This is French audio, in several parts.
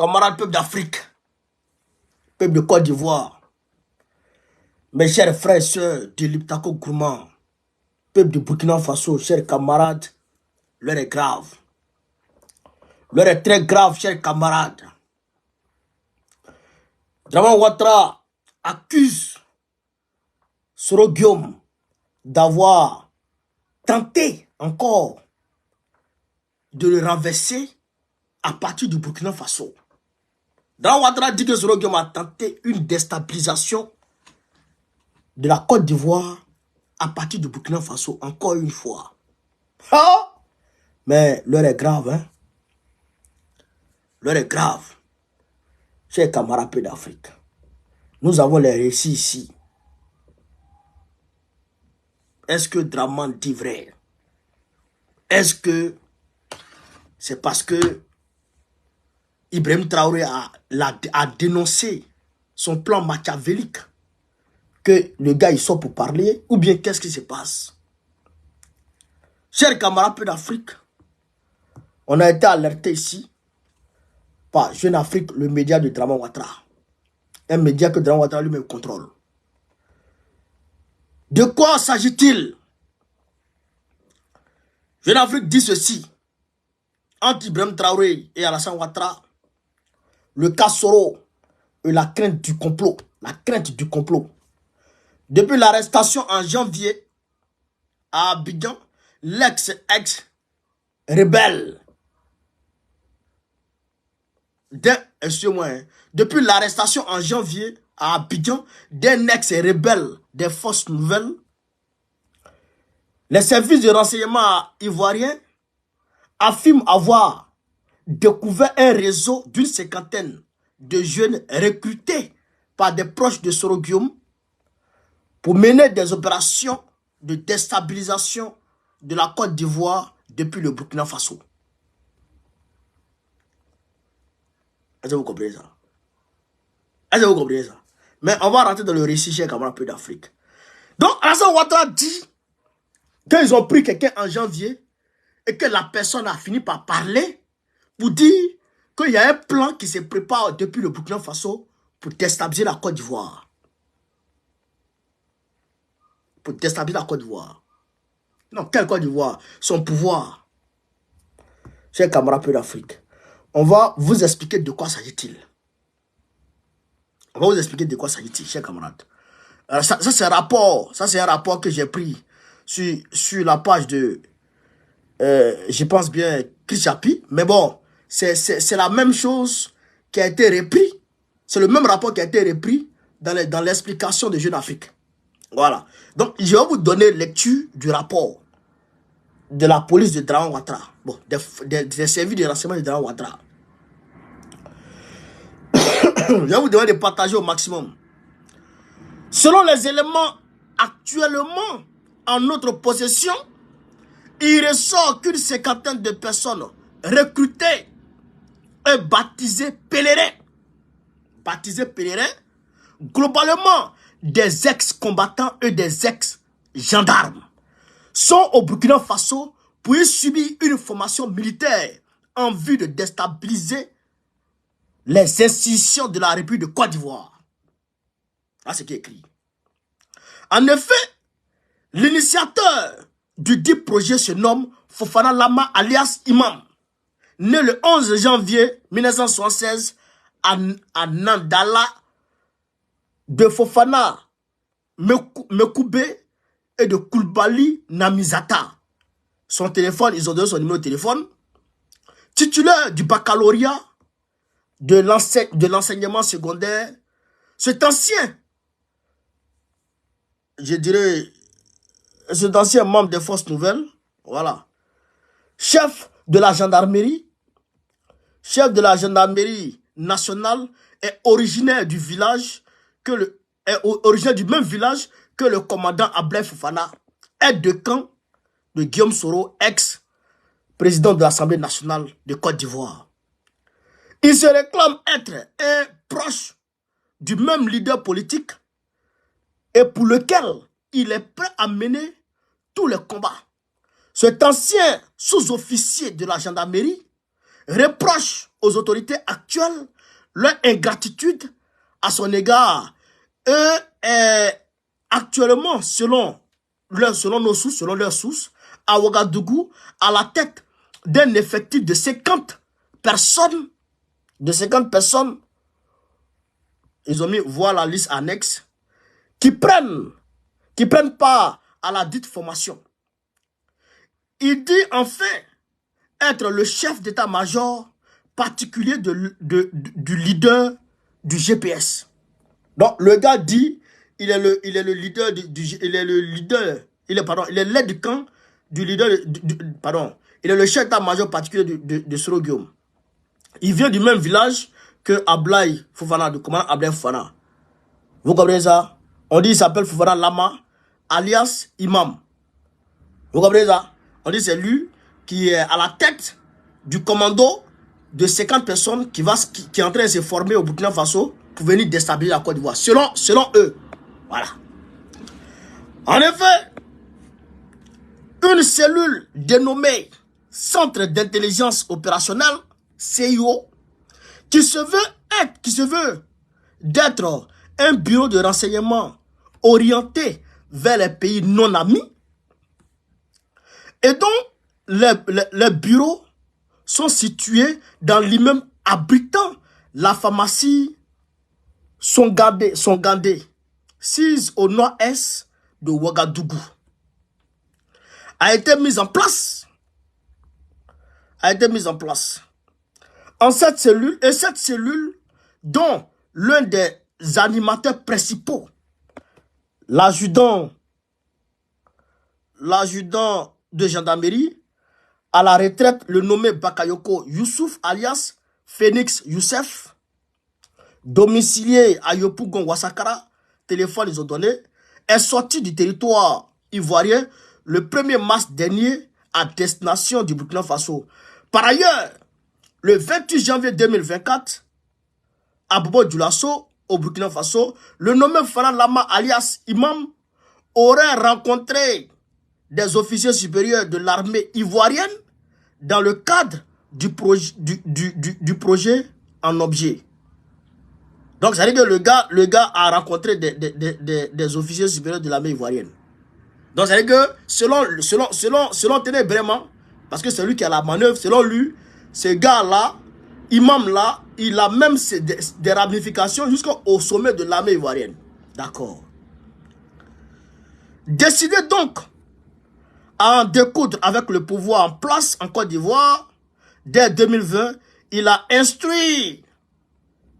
camarades peuple d'Afrique, peuple de Côte d'Ivoire, mes chers frères et sœurs de l'Iptako Gourmand, peuple de Burkina Faso, chers camarades, l'heure est grave. L'heure est très grave, chers camarades. Dramane Ouattara accuse Soro Guillaume d'avoir tenté encore de le renverser à partir du Burkina Faso. Dramane Ouattara dit que Soro Guillaume a tenté une déstabilisation de la Côte d'Ivoire à partir du Burkina Faso, encore une fois. Ah! Mais l'heure est grave, hein? L'heure est grave. Chers camarades d'Afrique, nous avons les récits ici. Est-ce que Dramane dit vrai? Est-ce que c'est parce que Ibrahim Traoré a dénoncé son plan machiavélique que le gars il sort pour parler? Ou bien qu'est-ce qui se passe? Chers camarades d'Afrique, on a été alerté ici par Jeune Afrique, le média de Dramane Ouattara. Un média que Dramane Ouattara lui-même contrôle. De quoi s'agit-il? Jeune Afrique dit ceci. Entre Ibrahim Traoré et Alassane Ouattara, le cas Soro et la crainte du complot. La crainte du complot. Depuis l'arrestation en janvier à Abidjan, l'ex-rebelle depuis l'arrestation en janvier à Abidjan d'un ex-rebelle des forces nouvelles, les services de renseignement ivoiriens affirment avoir découvert un réseau d'une cinquantaine de jeunes recrutés par des proches de Soro Guillaume pour mener des opérations de déstabilisation de la Côte d'Ivoire depuis le Burkina Faso. Est-ce que vous comprenez ça? Est-ce que vous comprenez ça? Mais on va rentrer dans le récit, chers camarades d'Afrique. Donc, Alassane Ouattara dit qu'ils ont pris quelqu'un en janvier et que la personne a fini par parler pour dire qu'il y a un plan qui se prépare depuis le Burkina Faso pour déstabiliser la Côte d'Ivoire. Pour déstabiliser la Côte d'Ivoire. Non, quelle Côte d'Ivoire? Son pouvoir. Chers camarades d'Afrique, on va vous expliquer de quoi s'agit-il. On va vous expliquer de quoi s'agit-il, chers camarades. Ça c'est un rapport. Ça, c'est un rapport que j'ai pris sur la page de, je pense bien, Chris Chapi. Mais bon, c'est la même chose qui a été repris. C'est le même rapport qui a été repris dans l'explication de Jeune Afrique. Voilà. Donc, je vais vous donner lecture du rapport de la police de Dramane Ouattara. Bon, des services de renseignement de Dramane Ouattara. Je vais vous demander de partager au maximum. Selon les éléments actuellement en notre possession, il ressort qu'une cinquantaine de personnes recrutées et baptisées pèlerins, globalement des ex-combattants et des ex-gendarmes, sont au Burkina Faso pour y subir une formation militaire en vue de déstabiliser les institutions de la République de Côte d'Ivoire. Là, c'est qui est écrit. En effet, l'initiateur du dit projet se nomme Fofana Lama alias Imam, né le 11 janvier 1976 à Nandala de Fofana Mekoubé et de Koulibaly Namizata. Son téléphone, ils ont donné son numéro de téléphone. Titulaire du baccalauréat de l'enseignement secondaire, cet ancien, je dirais, cet ancien membre des forces nouvelles, voilà, chef de la gendarmerie nationale, est originaire du village originaire du même village que le commandant Ablaye Fofana, aide de camp de Guillaume Soro, ex-président de l'Assemblée nationale de Côte d'Ivoire. Il se réclame être un proche du même leader politique et pour lequel il est prêt à mener tous les combats. Cet ancien sous-officier de la gendarmerie reproche aux autorités actuelles leur ingratitude à son égard. Actuellement, selon nos sources, selon leurs sources, à Ouagadougou, à la tête d'un effectif de 50 personnes, ils ont mis, voilà la liste annexe, qui prennent part à la dite formation. Il dit enfin être le chef d'état-major particulier du leader du GPS. Donc le gars dit, il est le leader il est l'aide du camp du leader, il est le chef d'état-major particulier de Soro Guillaume. Il vient du même village que Ablaye Fofana, du commandant Ablaye Fofana. Vous comprenez ça? On dit il s'appelle Fofana Lama, alias Imam. Vous comprenez ça? On dit c'est lui qui est à la tête du commando de 50 personnes qui est en train de se former au Burkina Faso pour venir déstabiliser la Côte d'Ivoire. Selon eux. Voilà. En effet, une cellule dénommée Centre d'intelligence opérationnelle, CIO, qui se veut d'être un bureau de renseignement orienté vers les pays non amis, et dont les bureaux sont situés dans l'immeuble abritant la pharmacie Songandé, sise au nord-est de Ouagadougou, a été mise en place. En cette cellule, dont l'un des animateurs principaux, l'adjudant de gendarmerie, à la retraite, le nommé Bakayoko Youssouf, alias Phoenix Youssef, domicilié à Yopougon Ouassakara, téléphone ils ont donné, est sorti du territoire ivoirien le 1er mars dernier à destination du Burkina Faso. Par ailleurs, le 28 janvier 2024, à Bobo Dioulasso, au Burkina Faso, le nommé Fofana Lama alias Imam aurait rencontré des officiers supérieurs de l'armée ivoirienne dans le cadre du projet en objet. Donc, ça veut dire que le gars a rencontré des officiers supérieurs de l'armée ivoirienne. Donc, ça veut dire que selon Téné vraiment, parce que c'est lui qui a la manœuvre, selon lui, ce gars-là, Imam-là, il a même des ramifications jusqu'au sommet de l'armée ivoirienne. D'accord. Décidé donc à en découdre avec le pouvoir en place en Côte d'Ivoire, dès 2020, il a instruit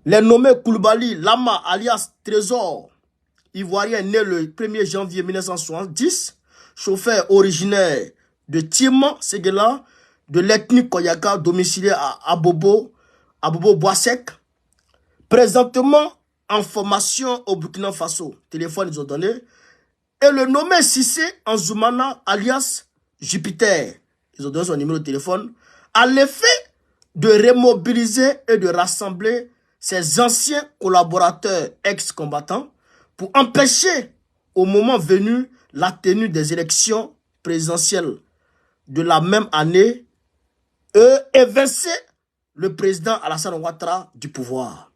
les nommés Koulibaly Lama alias Trésor, ivoirien né le 1er janvier 1970, chauffeur originaire de Timan, Séguéla, de l'ethnie Koyaka, domicilié à Abobo Boissec, présentement en formation au Burkina Faso. Téléphone, ils ont donné. Et le nommé Sissé Anzoumana, alias Jupiter, ils ont donné son numéro de téléphone, à l'effet de remobiliser et de rassembler ses anciens collaborateurs ex-combattants pour empêcher, au moment venu, la tenue des élections présidentielles de la même année et évincer le président Alassane Ouattara du pouvoir.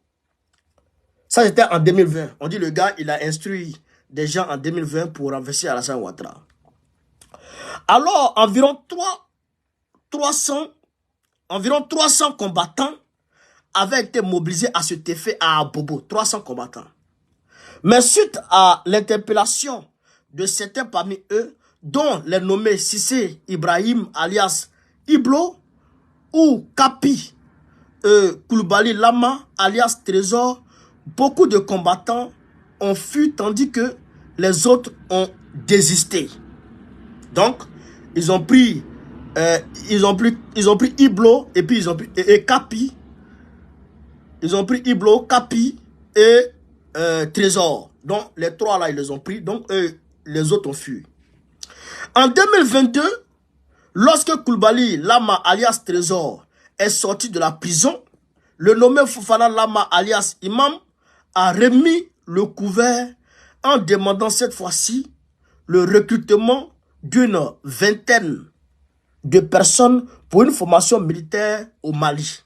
Ça, c'était en 2020. On dit le gars, il a instruit des gens en 2020 pour renverser Alassane Ouattara. Alors, environ 300 combattants avaient été mobilisés à cet effet à Abobo. 300 combattants. Mais suite à l'interpellation de certains parmi eux, dont les nommés Sissé Ibrahim alias Iblo ou Kapi Koulibaly Lama alias Trésor, beaucoup de combattants ont fui tandis que les autres ont désisté. Donc, ils ont pris Iblo et puis ils ont pris Kapi. Ils ont pris Iblo, Kapi et Trésor. Donc, les trois là, ils les ont pris. Donc, les autres ont fui. En 2022, lorsque Koulibaly Lama alias Trésor est sorti de la prison, le nommé Fofana Lama alias Imam a remis le couvert en demandant cette fois-ci le recrutement d'une vingtaine de personnes pour une formation militaire au Mali.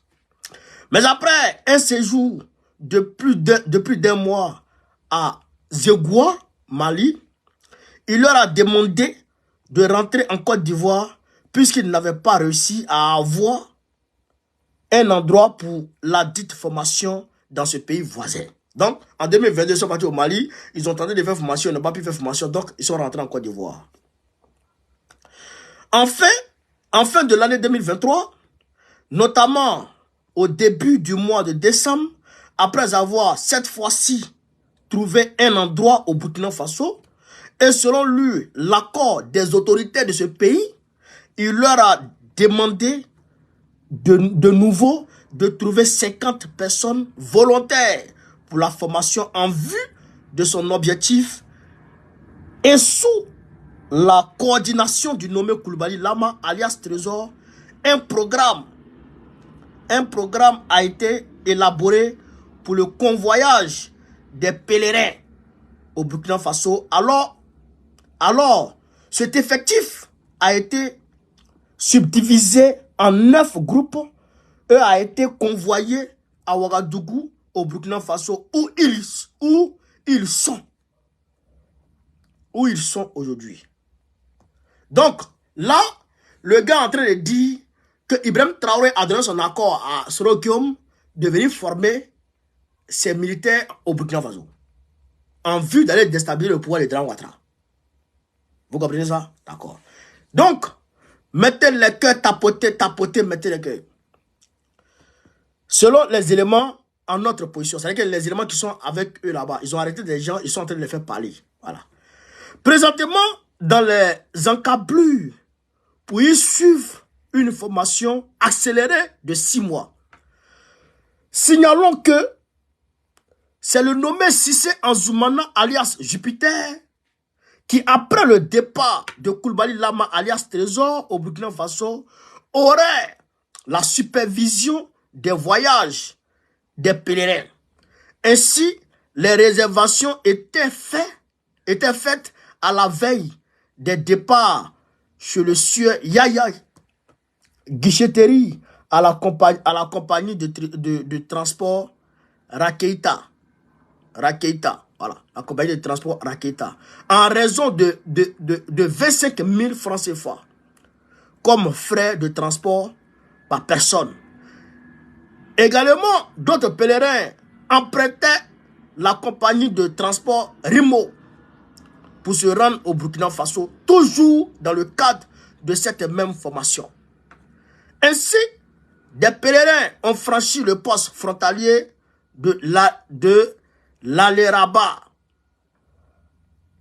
Mais après un séjour de plus d'un mois à Zégoua, Mali, il leur a demandé de rentrer en Côte d'Ivoire puisqu'ils n'avaient pas réussi à avoir un endroit pour la dite formation dans ce pays voisin. Donc, en 2022, ils sont partis au Mali, ils ont tenté de faire formation, ils n'ont pas pu faire formation, donc ils sont rentrés en Côte d'Ivoire. En fin de l'année 2023, notamment au début du mois de décembre, après avoir cette fois-ci trouvé un endroit au Burkina Faso, et selon lui, l'accord des autorités de ce pays, il leur a demandé de nouveau de trouver 50 personnes volontaires pour la formation en vue de son objectif et sous la coordination du nommé Coulibaly Lama alias Trésor, un programme a été élaboré pour le convoyage des pèlerins au Burkina Faso. Alors, cet effectif a été subdivisé en 9 groupes et a été convoyé à Ouagadougou, au Burkina Faso, où ils sont aujourd'hui. Donc, là, le gars est en train de dire que Ibrahim Traoré a donné son accord à Soro Guillaume de venir former ses militaires au Burkina Faso en vue d'aller déstabiliser le pouvoir de Dran Ouattara. Vous comprenez ça? D'accord. Donc, mettez les cœurs, tapotez, mettez les cœurs. Selon les éléments en notre position, c'est-à-dire que les éléments qui sont avec eux là-bas, ils ont arrêté des gens, ils sont en train de les faire parler. Voilà. Présentement, dans les encablures, pour y suivre une formation accélérée de 6 mois. Signalons que c'est le nommé Cissé Anzoumana alias Jupiter qui, après le départ de Coulibaly Lama alias Trésor au Burkina Faso, aurait la supervision des voyages des pèlerins. Ainsi, les réservations étaient faites à la veille des départs chez le sieur Yaya Guichetterie à la compagnie de transport Rakeita. Voilà, la compagnie de transport Rakeita. En raison de 25 000 francs CFA comme frais de transport par personne. Également, d'autres pèlerins empruntaient la compagnie de transport Rimo pour se rendre au Burkina Faso, toujours dans le cadre de cette même formation. Ainsi, des pèlerins ont franchi le poste frontalier de l'Aleraba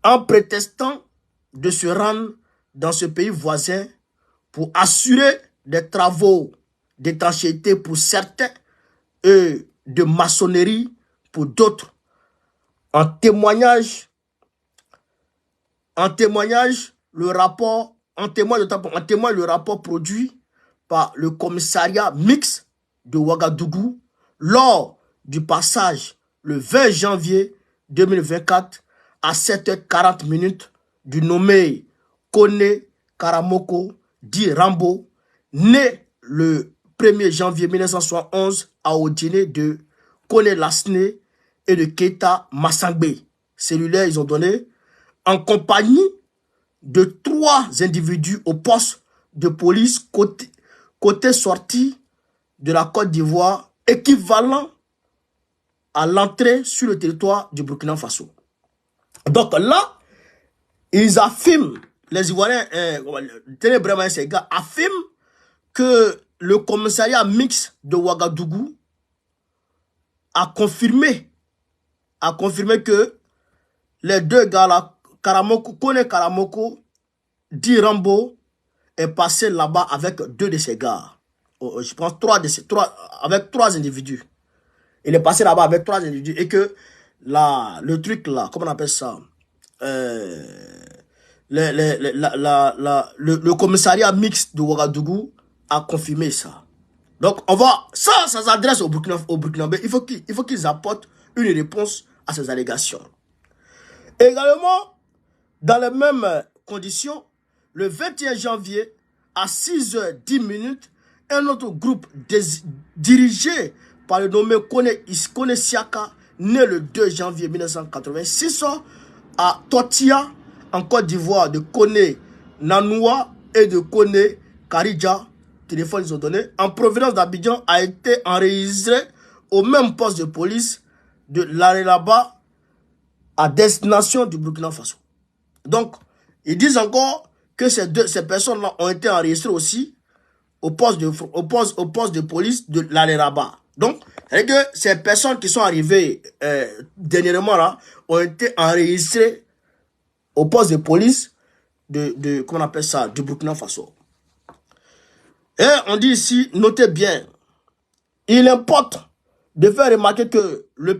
en prétextant de se rendre dans ce pays voisin pour assurer des travaux d'étanchéité pour certains et de maçonnerie pour d'autres. En témoigne le rapport produit par le commissariat mixte de Ouagadougou lors du passage le 20 janvier 2024 à 7h40 du nommé Kone Karamoko dit Rambo, né le 1er janvier 1971 à Odine de Kone Lasne et de Keita Massangbe. Cellulaire, ils ont donné en compagnie de 3 individus au poste de police côté sortie de la Côte d'Ivoire, équivalent à l'entrée sur le territoire du Burkina Faso. Donc là, ils affirment, les Ivoiriens, Ténébrement, ces gars affirment que le commissariat mixte de Ouagadougou a confirmé que les 2 gars là, Kone Karamoko, dit Rambo, est passé là-bas avec 2 de ces gars. Je pense avec 3 individus. Il est passé là-bas avec 3 individus et que le truc là, comment on appelle ça, le commissariat mixte de Ouagadougou a confirmé ça. Donc ça s'adresse au Burkinabé. Il faut qu'ils apportent une réponse à ces allégations. Également, dans les mêmes conditions, le 21 janvier, à 6h10, un autre groupe dirigé par le nommé Kone Siaka, né le 2 janvier 1986, à Totia, en Côte d'Ivoire, de Kone Nanoua et de Kone Karidja, téléphone ils ont donné, en provenance d'Abidjan, a été enregistré au même poste de police de l'Arelaba à destination du Burkina Faso. Donc, ils disent encore que ces personnes-là ont été enregistrées aussi au poste de police de l'Arelaba. Donc, c'est que ces personnes qui sont arrivées dernièrement là ont été enregistrées au poste de police comment on appelle ça, du Burkina Faso. Et on dit ici, notez bien, il importe de faire remarquer que le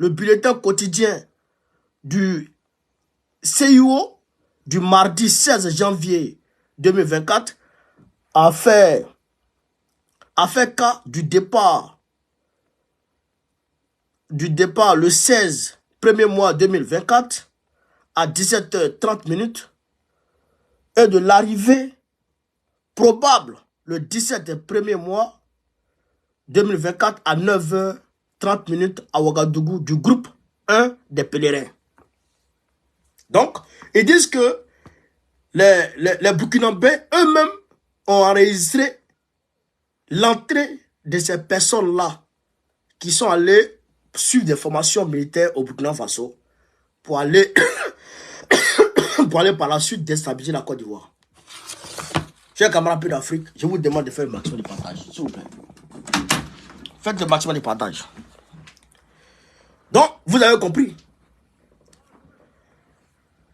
bulletin quotidien du CIO du mardi 16 janvier 2024 a fait cas du départ le 16 premier mois 2024 à 17h30 et de l'arrivée probable le 17 premier mois 2024 à 9h30 à Ouagadougou du groupe 1 des pèlerins. Donc, ils disent que les Burkinabés eux-mêmes ont enregistré l'entrée de ces personnes-là qui sont allées suivre des formations militaires au Burkina Faso pour aller par la suite déstabiliser la Côte d'Ivoire. Chers camarades d'Afrique, je vous demande de faire le maximum de partage, s'il vous plaît. Faites le maximum de partage. Donc, vous avez compris.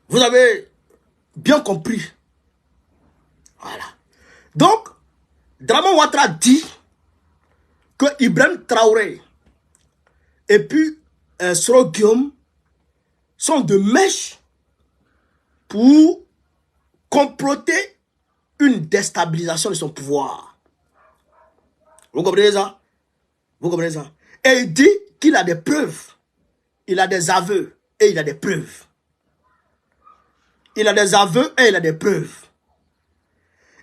Vous avez bien compris. Voilà. Donc, Draman Ouattara dit que Ibrahim Traoré et puis Soro Guillaume sont de mèche pour comploter une déstabilisation de son pouvoir. Vous comprenez ça? Vous comprenez ça? Et il dit qu'il a des preuves. Il a des aveux et il a des preuves. Il a des aveux et il a des preuves.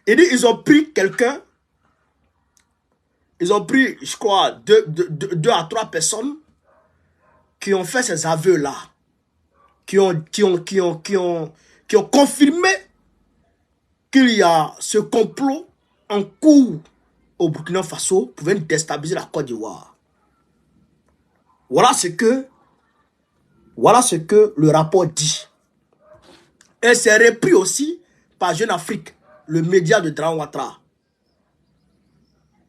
Il dit ils ont pris quelqu'un. Ils ont pris, je crois, deux à trois personnes qui ont fait ces aveux-là. Qui ont confirmé qu'il y a ce complot en cours au Burkina Faso pour venir déstabiliser la Côte d'Ivoire. Voilà ce que le rapport dit. Et c'est repris aussi par Jeune Afrique, le média de Draman Ouattara.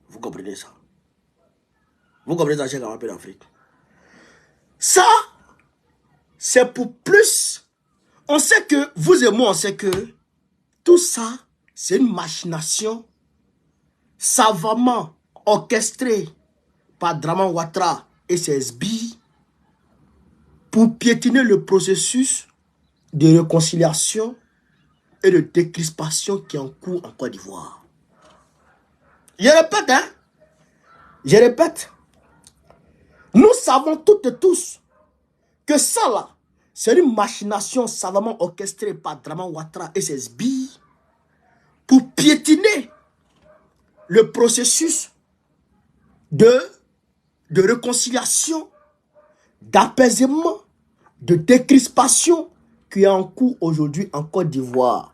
Vous comprenez ça? Vous comprenez ça, cher camarade d'Afrique? Ça, c'est pour plus. On sait que, vous et moi, on sait que tout ça, c'est une machination savamment orchestrée par Draman Ouattara et ses sbires pour piétiner le processus de réconciliation et de décrispation qui est en cours en Côte d'Ivoire. Je répète, hein? Je répète. Nous savons toutes et tous que ça là, c'est une machination savamment orchestrée par Draman Ouattara et ses sbires pour piétiner le processus de réconciliation, d'apaisement, de décrispation qui est en cours aujourd'hui en Côte d'Ivoire,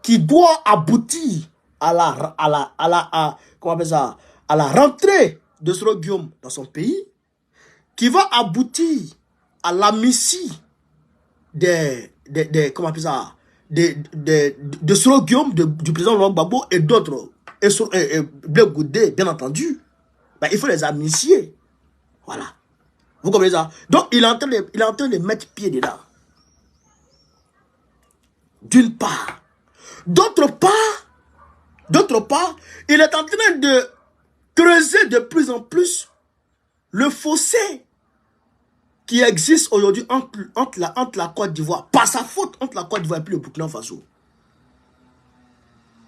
qui doit aboutir à la rentrée de Soro Guillaume dans son pays, qui va aboutir à l'amnistie de Soro Guillaume, du président Laurent Gbagbo et d'autres, et Blé Goudé, bien entendu. Ben, il faut les amnistier. Voilà. Vous comprenez ça? Donc, il est en train de mettre pied dedans. D'une part. D'autre part, il est en train de creuser de plus en plus le fossé qui existe aujourd'hui entre la Côte d'Ivoire, par sa faute, entre la Côte d'Ivoire et puis le Burkina Faso.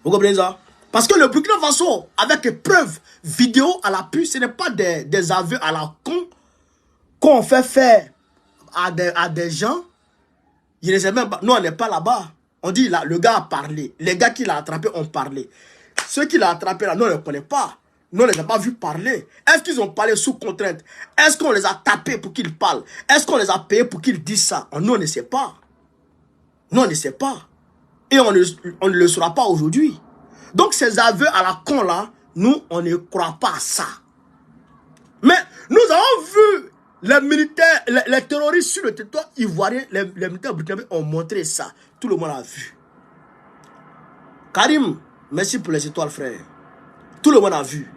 Vous comprenez ça? Parce que le Burkina Faso, avec preuves vidéo à l'appui, ce n'est pas des aveux à la con qu'on fait faire à des gens. Je ne sais même pas, nous on n'est pas là-bas. On dit là, le gars a parlé. Les gars qui l'ont attrapé ont parlé. Ceux qui l'ont attrapé là, nous on ne les connaît pas. Nous on ne les a pas vus parler. Est-ce qu'ils ont parlé sous contrainte? Est-ce qu'on les a tapés pour qu'ils parlent? Est-ce qu'on les a payés pour qu'ils disent ça? Nous on ne sait pas. Nous on ne sait pas. Et on ne le saura pas aujourd'hui. Donc ces aveux à la con là, nous on ne croit pas à ça. Mais nous avons vu les militaires, les terroristes sur le territoire ivoirien, les militaires burkinabés ont montré ça. Tout le monde a vu. Karim, merci pour les étoiles, frère. Tout le monde a vu.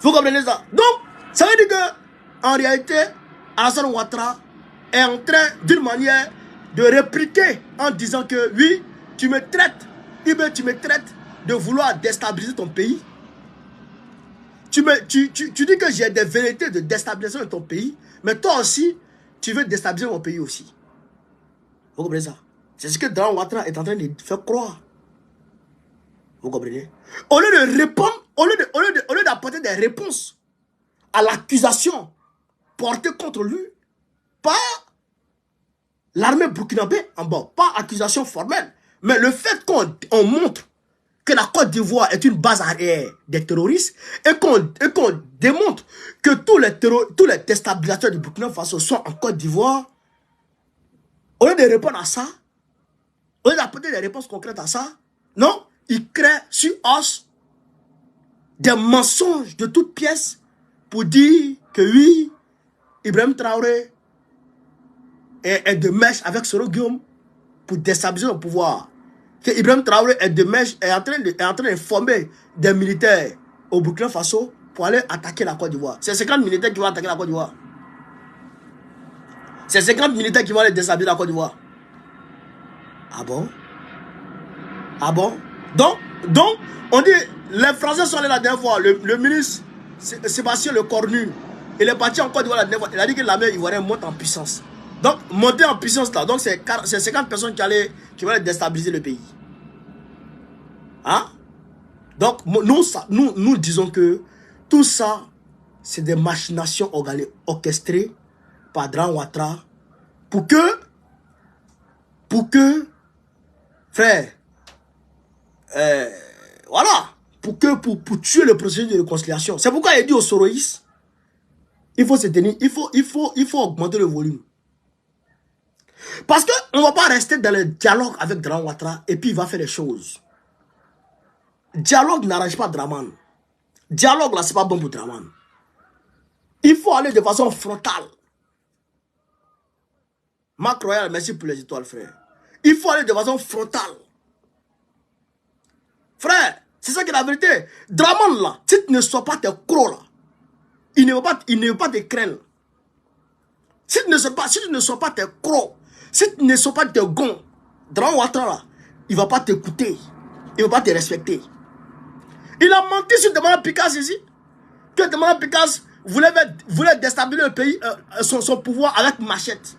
Vous comprenez ça? Donc, ça veut dire que, en réalité, Alassane Ouattara est en train, d'une manière, de répliquer en disant que, oui, tu me traites, tu me traites de vouloir déstabiliser ton pays. Tu dis que j'ai des vérités de déstabilisation de ton pays, mais toi aussi, tu veux déstabiliser mon pays aussi. Vous comprenez ça? C'est ce que Draman Ouattara est en train de faire croire. Vous comprenez? Au lieu de répondre, au lieu d'apporter des réponses à l'accusation portée contre lui par l'armée burkinabé en bas, pas accusation formelle, mais le fait qu'on montre que la Côte d'Ivoire est une base arrière des terroristes et qu'on démontre que tous les déstabilisateurs du Burkina Faso sont en Côte d'Ivoire, au lieu de répondre à ça, au lieu d'apporter des réponses concrètes à ça, non, ils créent sur os des mensonges de toutes pièces pour dire que oui, Ibrahim Traoré est de mèche avec Soro Guillaume pour déstabiliser le pouvoir. Que Ibrahim Traoré est de mèche, est en train de former des militaires au Burkina Faso pour aller attaquer la Côte d'Ivoire. C'est 50 militaires qui vont attaquer la Côte d'Ivoire. C'est 50 militaires qui vont aller déstabiliser la Côte d'Ivoire. Ah bon? Ah bon? Donc, on dit, les Français sont allés la dernière fois, le ministre Sébastien Lecornu, il est parti en Côte d'Ivoire la dernière fois, il a dit que l'armée ivoirienne monte en puissance. Donc, monter en puissance là, donc c'est 50 personnes qui vont aller déstabiliser le pays. Hein? Donc, nous disons que tout ça, c'est des machinations orchestrées par Draman Ouattara pour que, frère, voilà, pour tuer le processus de réconciliation. C'est pourquoi il dit aux Soroïs, il faut se tenir, il faut augmenter le volume. Parce qu'on ne va pas rester dans le dialogue avec Draman Ouattara et puis il va faire les choses. Dialogue n'arrange pas Draman. Dialogue là, c'est pas bon pour Draman. Il faut aller de façon frontale. Marc Royal, merci pour les étoiles, frère. Il faut aller de façon frontale. Frère, c'est ça qui est la vérité. Draman là, si tu ne sois pas tes crocs là, il ne veut pas te craindre. Si tu ne sois pas tes crocs, si tu ne sois pas tes gonds, Draman Ouattara là, il ne va pas t'écouter. Il ne va pas te respecter. Il a menti sur Demana Picasse ici. Que Demana Picasse voulait déstabiliser le pays, son pouvoir avec machette.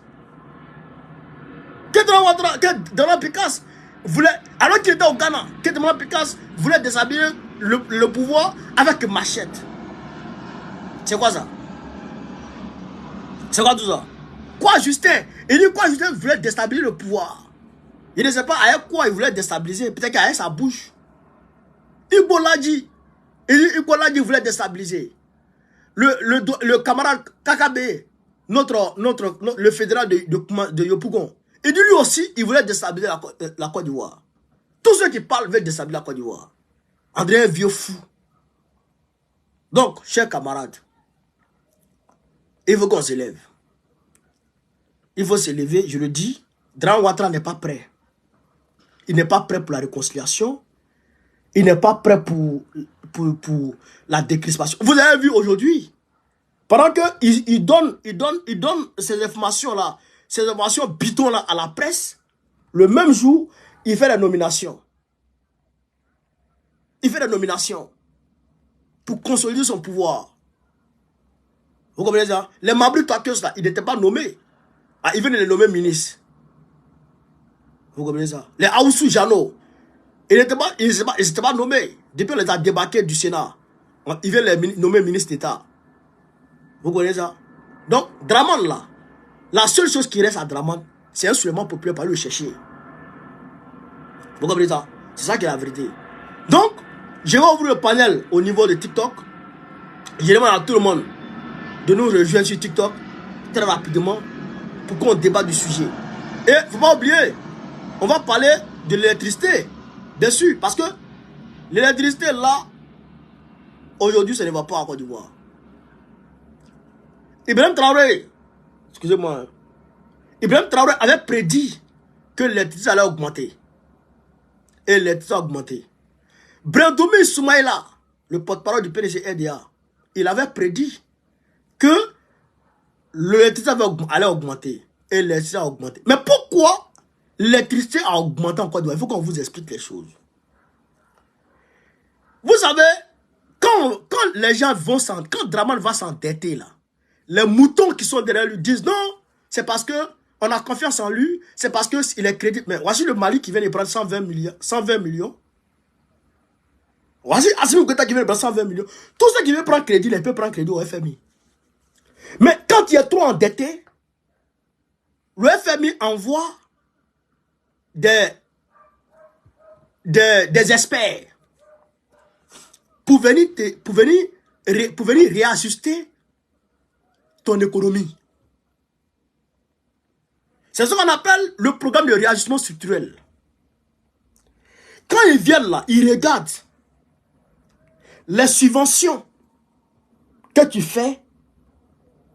Que Demana Picasse voulait, alors qu'il était au Ghana, que Demana Picasse voulait déstabiliser le pouvoir avec machette. C'est quoi ça? C'est quoi tout ça? Quoi Justin? Il dit quoi Justin voulait déstabiliser le pouvoir? Il ne sait pas avec quoi il voulait déstabiliser. Peut-être qu'avec sa bouche. Iboladji. Iboladji voulait déstabiliser. Le camarade KKB, le fédéral de Yopougon. Et lui aussi, il voulait déstabiliser la Côte d'Ivoire. Tous ceux qui parlent veulent déstabiliser la Côte d'Ivoire. André est un vieux fou. Donc, chers camarades, il faut qu'on s'élève. Il faut s'élever, je le dis. Draman Ouattara n'est pas prêt. Il n'est pas prêt pour la réconciliation. Il n'est pas prêt pour la décrispation. Vous avez vu aujourd'hui, pendant qu'il donne ces informations-là, ces informations bidons-là à la presse, le même jour, il fait la nomination. Il fait la nomination pour consolider son pouvoir. Vous comprenez ça? Les Mabri Takeos, là, ils n'étaient pas nommés. Ah, ils venaient les nommer ministres. Vous comprenez ça? Les Aoussou Jano, ils n'étaient pas nommés. Depuis qu'on les a débarqués du Sénat, ils viennent les nommer ministres d'État. Vous comprenez ça? Donc, Draman là, la seule chose qui reste à Draman, c'est un soulèvement populaire pour aller le chercher. Vous comprenez ça? C'est ça qui est la vérité. Donc, je vais ouvrir le panel au niveau de TikTok. Je demande à tout le monde de nous rejoindre sur TikTok très rapidement pour qu'on débatte du sujet. Et il ne faut pas oublier, on va parler de l'électricité dessus. Parce que l'électricité là, aujourd'hui, ça ne va pas en Côte d'Ivoire. Ibrahim Traoré, excusez-moi, Ibrahim Traoré avait prédit que l'électricité allait augmenter. Et l'électricité a augmenté. Brendoumi Soumaïla, le porte-parole du PDG RDA, il avait prédit que l'électricité allait augmenter. Et l'électricité a augmenté. Mais pourquoi l'électricité a augmenté en Côte d'Ivoire? Il faut qu'on vous explique les choses. Vous savez, quand les gens vont quand Draman va s'endetter là, les moutons qui sont derrière lui disent non, c'est parce que on a confiance en lui, c'est parce qu'il est crédible. Mais voici le Mali qui vient de prendre 120 millions. Voici Assimi Goïta qui vient de prendre 120 millions. Tout ceux qui veulent prendre crédit, ils peuvent prendre crédit au FMI. Mais quand il est trop endetté, le FMI envoie des experts pour venir réajuster ton économie. C'est ce qu'on appelle le programme de réajustement structurel. Quand ils viennent là, ils regardent les subventions que tu fais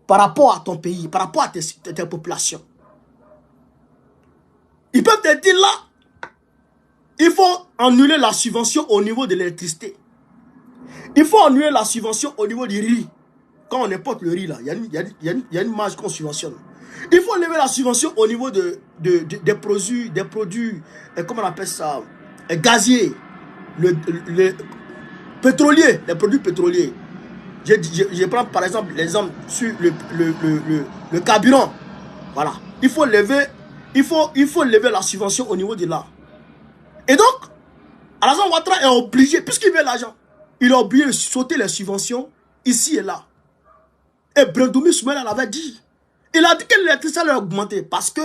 par rapport à ton pays, par rapport à tes populations. Ils peuvent te dire là, il faut annuler la subvention au niveau de l'électricité. Il faut annuler la subvention au niveau du riz. Quand on importe le riz là, il y a une marge qu'on subventionne. Il faut lever la subvention au niveau des produits, comment on appelle ça, gaziers, les pétroliers, les produits pétroliers. Je prends par exemple l'exemple sur le carburant. Voilà. Il faut lever la subvention au niveau de là. Et donc, Alassane Ouattara est obligé, puisqu'il veut l'argent, il est obligé de sauter les subventions ici et là. Et Brendoumi Soumaïla l'avait dit. Il a dit que l'électricité allait augmenter parce que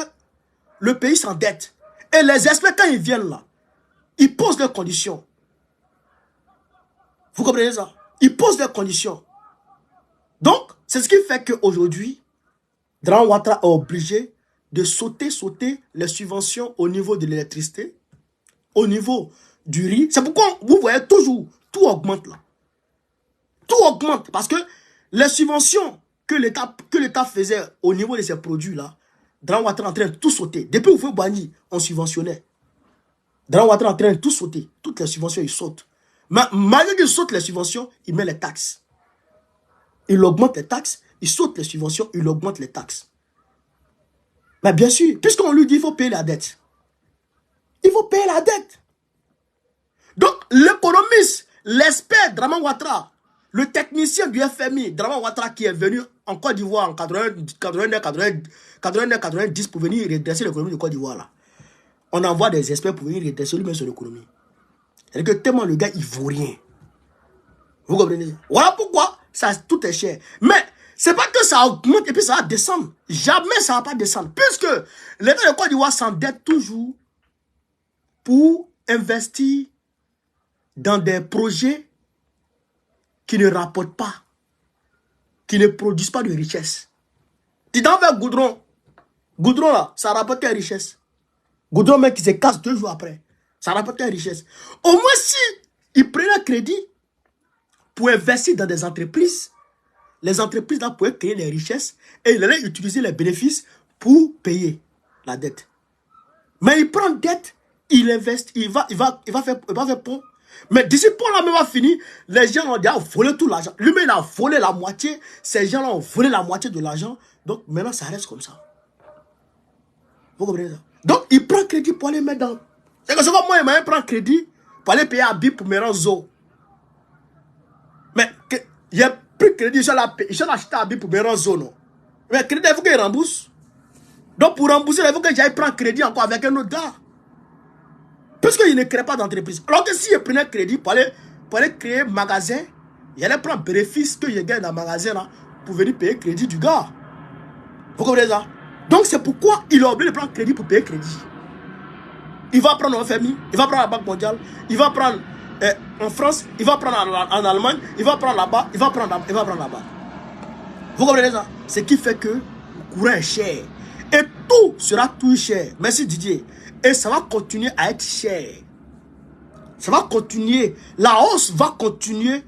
le pays s'endette. Et les experts, quand ils viennent là, ils posent des conditions. Vous comprenez ça? Ils posent des conditions. Donc, c'est ce qui fait qu'aujourd'hui, Draman Ouattara est obligé de sauter les subventions au niveau de l'électricité, au niveau du riz. C'est pourquoi vous voyez toujours, tout augmente là. Tout augmente parce que les subventions que l'État faisait au niveau de ces produits-là, Draman Ouattara est en train de tout sauter. Depuis où Bani, on subventionnait. Draman Ouattara est en train de tout sauter. Toutes les subventions, ils sautent. Mais malgré qu'il saute les subventions, il met les taxes. Il augmente les taxes, il saute les subventions, il augmente les taxes. Mais bien sûr, puisqu'on lui dit qu'il faut payer la dette. Il faut payer la dette. Donc, l'économiste, l'expert Draman Ouattara, le technicien du FMI, Draman Ouattara, qui est venu en Côte d'Ivoire en 90 pour venir redresser l'économie de Côte d'Ivoire là. On envoie des experts pour venir redresser lui-même son économie. C'est-à-dire que tellement le gars, il ne vaut rien. Vous comprenez? Voilà pourquoi ça, tout est cher. Mais c'est pas que ça augmente et puis ça va descendre. Jamais ça ne va pas descendre. Puisque l'État de Côte d'Ivoire s'endette toujours pour investir dans des projets qui ne rapportent pas, qui ne produisent pas de richesse. Tu t'en fais goudron. Goudron là, ça rapporte quelle richesse? Goudron même qui se casse 2 jours après. Ça rapporte quelle richesse? Au moins si ils prenaient un crédit pour investir dans des entreprises, les entreprises là pourraient créer des richesses et ils allaient utiliser les bénéfices pour payer la dette. Mais il prend dette, il investit, il va faire pont. Mais d'ici pont là même va finir, les gens ont déjà volé tout l'argent. Lui-même il a volé la moitié, ces gens là ont volé la moitié de l'argent. Donc maintenant ça reste comme ça. Vous comprenez ça? Donc il prend crédit pour aller mettre dans... C'est que c'est comme moi, il m'a pris crédit pour aller payer à Bip pour me rendre zo. Mais il a pris crédit, il a acheté à Bip pour me rendre zo, non? Mais crédit, il faut qu'il rembourse. Donc pour rembourser, il faut que j'aille prendre crédit encore avec un autre gars. Puisqu'il ne crée pas d'entreprise. Alors que si je prenais crédit pour aller créer un magasin, il allait prendre bénéfice que je gagne dans le magasin là, pour venir payer crédit du gars. Vous comprenez ça? Donc c'est pourquoi il a obligé de prendre crédit pour payer crédit. Il va prendre au FMI, il va prendre la Banque mondiale, il va prendre en France, il va prendre en Allemagne, il va prendre là-bas, il va prendre là-bas. Vous comprenez ça? Ce qui fait que le courant est cher. Et tout sera tout cher. Merci Didier. Et ça va continuer à être cher. Ça va continuer. La hausse va continuer.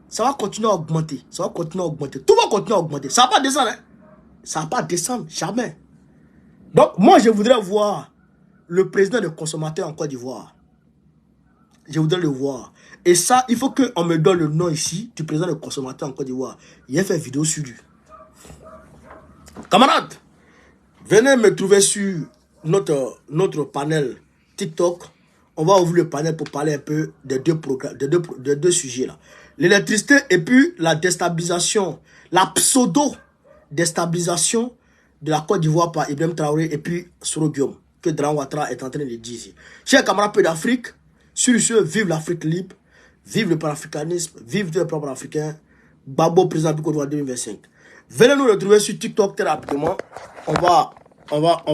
Ça va continuer à augmenter. Ça va continuer à augmenter. Tout va continuer à augmenter. Ça ne va pas descendre. Hein? Ça ne va pas descendre. Jamais. Donc, moi, je voudrais voir le président des consommateurs en Côte d'Ivoire. Je voudrais le voir. Et ça, il faut qu'on me donne le nom ici du président des consommateurs en Côte d'Ivoire. Il a fait une vidéo sur lui. Camarades, venez me trouver sur notre panel TikTok. On va ouvrir le panel pour parler un peu des deux sujets là. L'électricité et puis la déstabilisation, la pseudo-déstabilisation de la Côte d'Ivoire par Ibrahim Traoré et puis Soro Guillaume, que Dran Ouattara est en train de dire ici. Chers camarades peu d'Afrique, sur ce, vive l'Afrique libre, vive le panafricanisme, vive le peuple africain, Babo président du Côte d'Ivoire 2025. Venez nous retrouver sur TikTok très rapidement. On va